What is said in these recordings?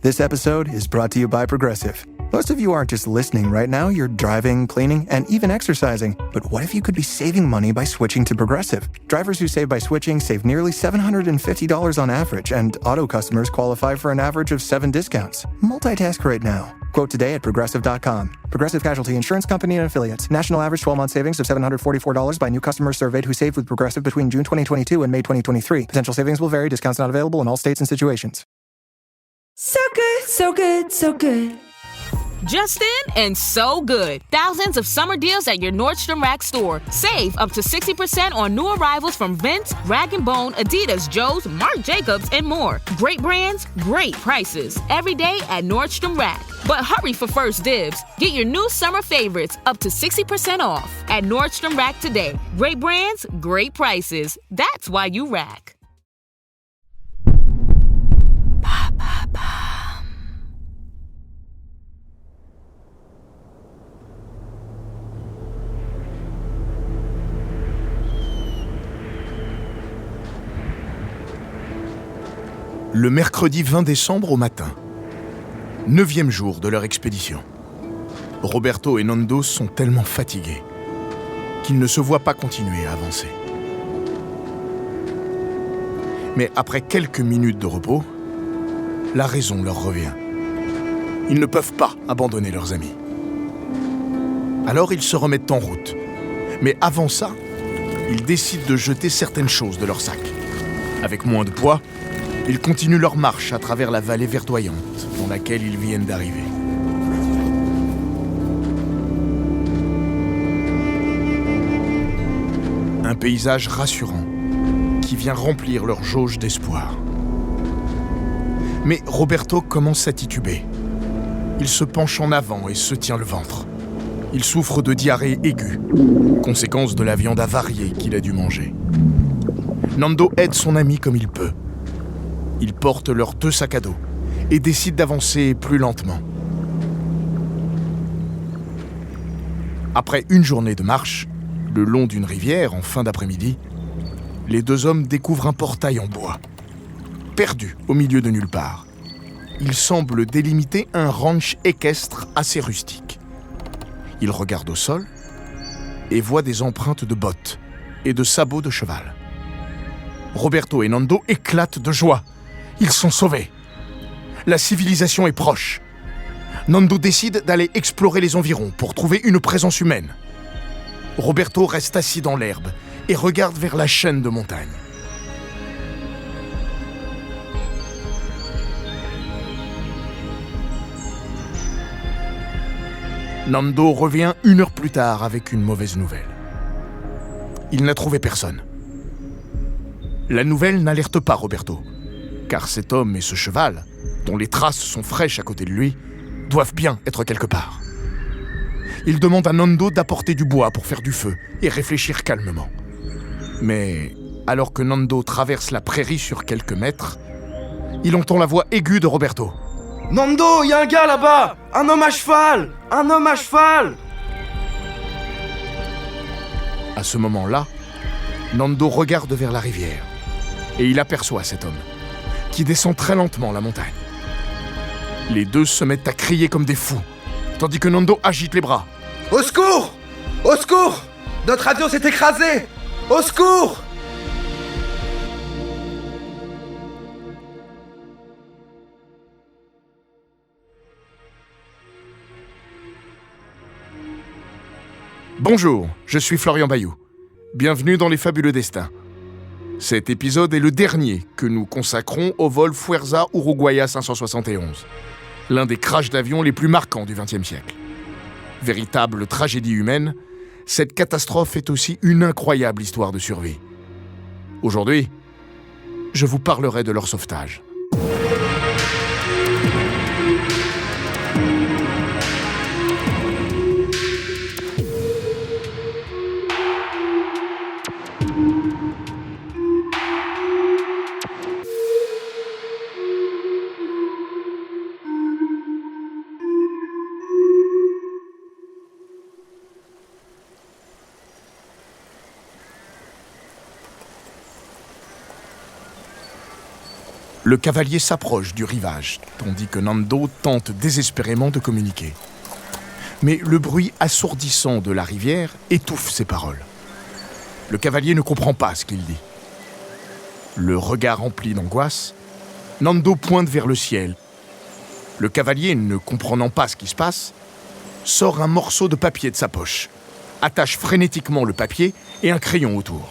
This episode is brought to you by Progressive. Most of you aren't just listening right now, you're driving, cleaning, and even exercising. But what if you could be saving money by switching to Progressive? Drivers who save by switching save nearly $750 on average, and auto customers qualify for an average of 7 discounts. Multitask right now. Quote today at Progressive.com. Progressive Casualty Insurance Company and Affiliates. National average 12-month savings of $744 by new customers surveyed who saved with Progressive between June 2022 and May 2023. Potential savings will vary. Discounts not available in all states and situations. So good, so good, so good. Just in and so good. Thousands of summer deals at your Nordstrom Rack store. Save up to 60% on new arrivals from Vince, Rag & Bone, Adidas, Joe's, Marc Jacobs, and more. Great brands, great prices. Every day at Nordstrom Rack. But hurry for first dibs. Get your new summer favorites up to 60% off at Nordstrom Rack today. Great brands, great prices. That's why you rack. Le mercredi 20 décembre au matin, 9e jour de leur expédition. Roberto et Nando sont tellement fatigués qu'ils ne se voient pas continuer à avancer. Mais après quelques minutes de repos, la raison leur revient. Ils ne peuvent pas abandonner leurs amis. Alors ils se remettent en route. Mais avant ça, ils décident de jeter certaines choses de leur sac. Avec moins de poids, ils continuent leur marche à travers la vallée verdoyante dans laquelle ils viennent d'arriver. Un paysage rassurant qui vient remplir leur jauge d'espoir. Mais Roberto commence à tituber. Il se penche en avant et se tient le ventre. Il souffre de diarrhée aiguë, conséquence de la viande avariée qu'il a dû manger. Nando aide son ami comme il peut. Ils portent leurs 2 sacs à dos et décident d'avancer plus lentement. Après une journée de marche, le long d'une rivière en fin d'après-midi, les 2 hommes découvrent un portail en bois, perdu au milieu de nulle part. Il semble délimiter un ranch équestre assez rustique. Ils regardent au sol et voient des empreintes de bottes et de sabots de cheval. Roberto et Nando éclatent de joie. Ils sont sauvés. La civilisation est proche. Nando décide d'aller explorer les environs pour trouver une présence humaine. Roberto reste assis dans l'herbe et regarde vers la chaîne de montagnes. Nando revient 1 heure plus tard avec une mauvaise nouvelle. Il n'a trouvé personne. La nouvelle n'alerte pas Roberto, car cet homme et ce cheval, dont les traces sont fraîches à côté de lui, doivent bien être quelque part. Il demande à Nando d'apporter du bois pour faire du feu et réfléchir calmement. Mais alors que Nando traverse la prairie sur quelques mètres, il entend la voix aiguë de Roberto. « Nando, il y a un gars là-bas! Un homme à cheval! Un homme à cheval !» À ce moment-là, Nando regarde vers la rivière et il aperçoit cet homme qui descend très lentement la montagne. Les 2 se mettent à crier comme des fous, tandis que Nando agite les bras. « Au secours! Au secours! Notre avion s'est écrasé! Au secours !» Bonjour, je suis Florian Bayou. Bienvenue dans Les Fabuleux Destins. Cet épisode est le dernier que nous consacrons au vol Fuerza Uruguaya 571, l'un des crashs d'avion les plus marquants du XXe siècle. Véritable tragédie humaine, cette catastrophe est aussi une incroyable histoire de survie. Aujourd'hui, je vous parlerai de leur sauvetage. Le cavalier s'approche du rivage, tandis que Nando tente désespérément de communiquer. Mais le bruit assourdissant de la rivière étouffe ses paroles. Le cavalier ne comprend pas ce qu'il dit. Le regard rempli d'angoisse, Nando pointe vers le ciel. Le cavalier, ne comprenant pas ce qui se passe, sort un morceau de papier de sa poche, attache frénétiquement le papier et un crayon autour.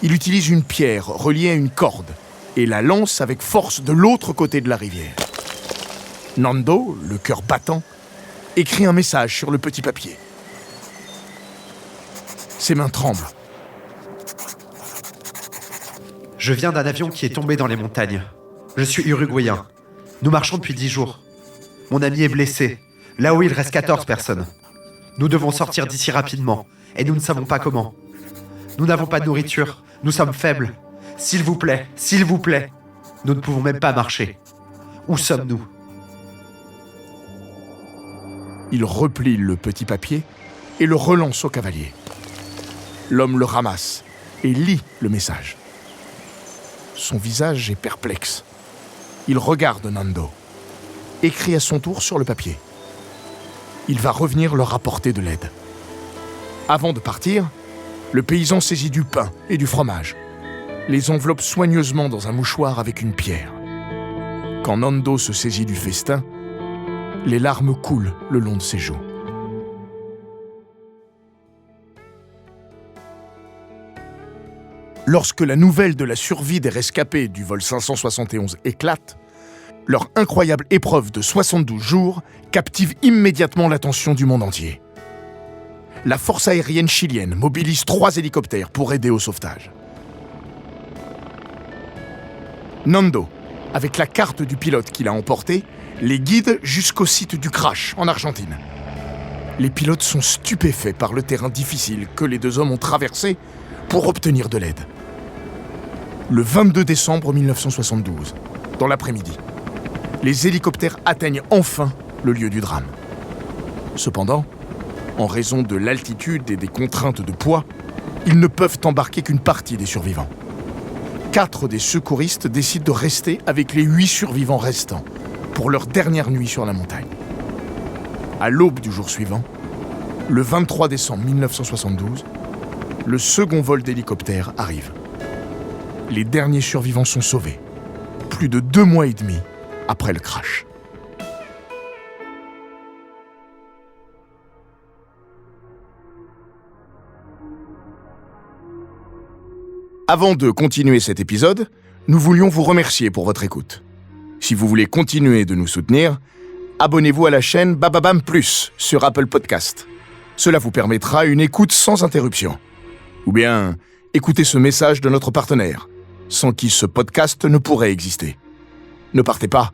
Il utilise une pierre reliée à une corde et la lance avec force de l'autre côté de la rivière. Nando, le cœur battant, écrit un message sur le petit papier. Ses mains tremblent. Je viens d'un avion qui est tombé dans les montagnes. Je suis uruguayen. Nous marchons depuis 10 jours. Mon ami est blessé. Là où il reste 14 personnes. Nous devons sortir d'ici rapidement. Et nous ne savons pas comment. Nous n'avons pas de nourriture. Nous sommes faibles. S'il vous plaît, s'il vous plaît. Nous ne pouvons même pas marcher. Où sommes-nous ? Il replie le petit papier et le relance au cavalier. L'homme le ramasse et lit le message. Son visage est perplexe. Il regarde Nando, écrit à son tour sur le papier. Il va revenir leur apporter de l'aide. Avant de partir, le paysan saisit du pain et du fromage, les enveloppe soigneusement dans un mouchoir avec une pierre. Quand Nando se saisit du festin, les larmes coulent le long de ses joues. Lorsque la nouvelle de la survie des rescapés du vol 571 éclate, leur incroyable épreuve de 72 jours captive immédiatement l'attention du monde entier. La force aérienne chilienne mobilise 3 hélicoptères pour aider au sauvetage. Nando, avec la carte du pilote qu'il a emporté, les guide jusqu'au site du crash en Argentine. Les pilotes sont stupéfaits par le terrain difficile que les 2 hommes ont traversé pour obtenir de l'aide. Le 22 décembre 1972, dans l'après-midi, les hélicoptères atteignent enfin le lieu du drame. Cependant, en raison de l'altitude et des contraintes de poids, ils ne peuvent embarquer qu'une partie des survivants. 4 des secouristes décident de rester avec les 8 survivants restants pour leur dernière nuit sur la montagne. À l'aube du jour suivant, le 23 décembre 1972, le second vol d'hélicoptère arrive. Les derniers survivants sont sauvés, plus de 2 mois et demi après le crash. Avant de continuer cet épisode, nous voulions vous remercier pour votre écoute. Si vous voulez continuer de nous soutenir, abonnez-vous à la chaîne Bababam Plus sur Apple Podcast. Cela vous permettra une écoute sans interruption. Ou bien, écoutez ce message de notre partenaire, sans qui ce podcast ne pourrait exister. Ne partez pas,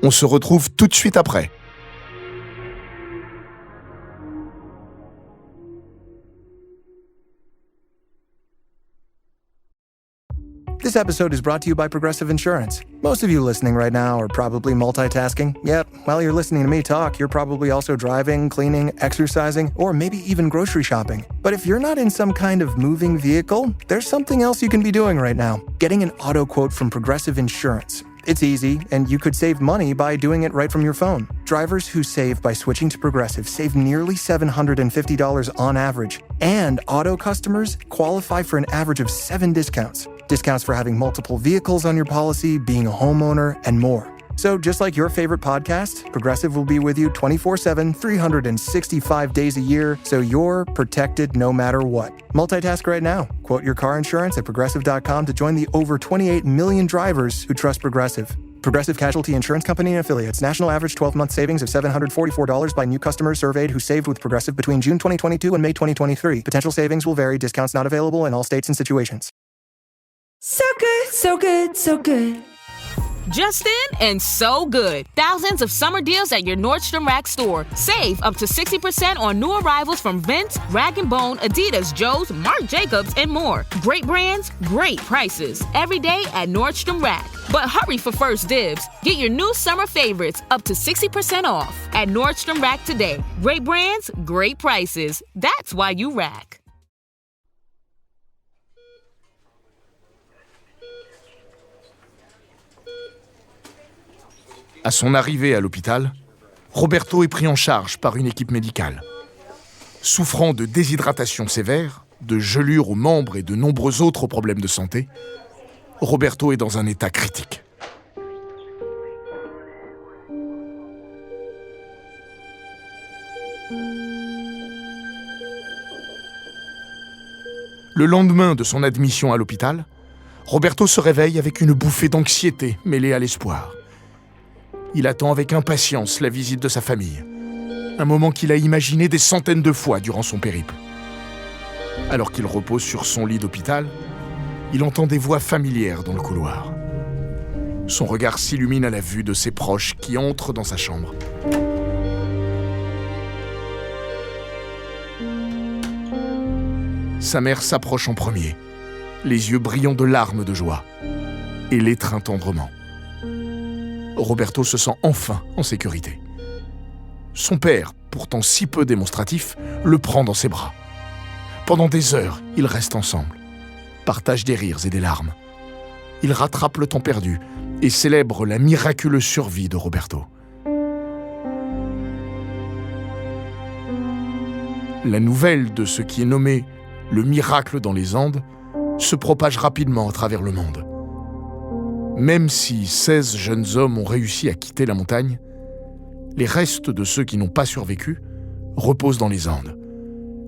on se retrouve tout de suite après. This episode is brought to you by Progressive Insurance. Most of you listening right now are probably multitasking. Yep, while you're listening to me talk, you're probably also driving, cleaning, exercising, or maybe even grocery shopping. But if you're not in some kind of moving vehicle, there's something else you can be doing right now. Getting an auto quote from Progressive Insurance. It's easy, and you could save money by doing it right from your phone. Drivers who save by switching to Progressive save nearly $750 on average. And auto customers qualify for an average of 7 discounts. Discounts for having multiple vehicles on your policy, being a homeowner, and more. So just like your favorite podcast, Progressive will be with you 24/7, 365 days a year, so you're protected no matter what. Multitask right now. Quote your car insurance at Progressive.com to join the over 28 million drivers who trust Progressive. Progressive Casualty Insurance Company and Affiliates. National average 12-month savings of $744 by new customers surveyed who saved with Progressive between June 2022 and May 2023. Potential savings will vary. Discounts not available in all states and situations. So good, so good, so good. Just in and so good. Thousands of summer deals at your Nordstrom Rack store. Save up to 60% on new arrivals from Vince, Rag & Bone, Adidas, Joe's, Marc Jacobs, and more. Great brands, great prices. Every day at Nordstrom Rack. But hurry for first dibs. Get your new summer favorites up to 60% off at Nordstrom Rack today. Great brands, great prices. That's why you rack. À son arrivée à l'hôpital, Roberto est pris en charge par une équipe médicale. Souffrant de déshydratation sévère, de gelures aux membres et de nombreux autres problèmes de santé, Roberto est dans un état critique. Le lendemain de son admission à l'hôpital, Roberto se réveille avec une bouffée d'anxiété mêlée à l'espoir. Il attend avec impatience la visite de sa famille, un moment qu'il a imaginé des centaines de fois durant son périple. Alors qu'il repose sur son lit d'hôpital, il entend des voix familières dans le couloir. Son regard s'illumine à la vue de ses proches qui entrent dans sa chambre. Sa mère s'approche en premier, les yeux brillants de larmes de joie, et l'étreint tendrement. Roberto se sent enfin en sécurité. Son père, pourtant si peu démonstratif, le prend dans ses bras. Pendant des heures, ils restent ensemble, partagent des rires et des larmes. Ils rattrapent le temps perdu et célèbrent la miraculeuse survie de Roberto. La nouvelle de ce qui est nommé le miracle dans les Andes se propage rapidement à travers le monde. Même si 16 jeunes hommes ont réussi à quitter la montagne, les restes de ceux qui n'ont pas survécu reposent dans les Andes,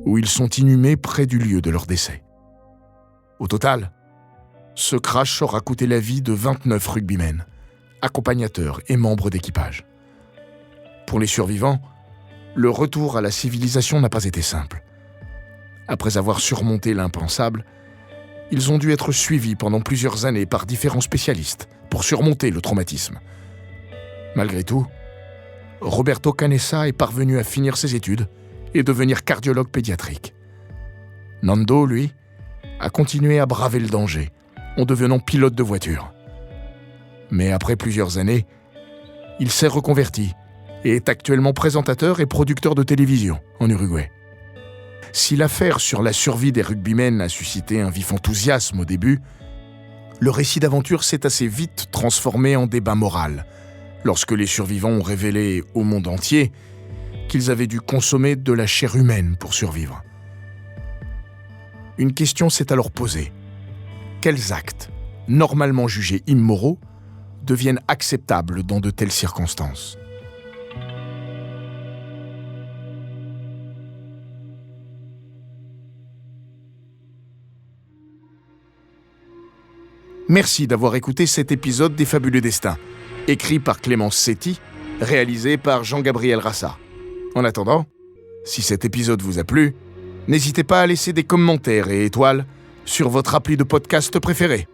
où ils sont inhumés près du lieu de leur décès. Au total, ce crash aura coûté la vie de 29 rugbymen, accompagnateurs et membres d'équipage. Pour les survivants, le retour à la civilisation n'a pas été simple. Après avoir surmonté l'impensable, ils ont dû être suivis pendant plusieurs années par différents spécialistes pour surmonter le traumatisme. Malgré tout, Roberto Canessa est parvenu à finir ses études et devenir cardiologue pédiatrique. Nando, lui, a continué à braver le danger en devenant pilote de voiture. Mais après plusieurs années, il s'est reconverti et est actuellement présentateur et producteur de télévision en Uruguay. Si l'affaire sur la survie des rugbymen a suscité un vif enthousiasme au début, le récit d'aventure s'est assez vite transformé en débat moral, lorsque les survivants ont révélé au monde entier qu'ils avaient dû consommer de la chair humaine pour survivre. Une question s'est alors posée. Quels actes, normalement jugés immoraux, deviennent acceptables dans de telles circonstances ? Merci d'avoir écouté cet épisode des Fabuleux Destins, écrit par Clémence Setti, réalisé par Jean-Gabriel Rassa. En attendant, si cet épisode vous a plu, n'hésitez pas à laisser des commentaires et étoiles sur votre appli de podcast préféré.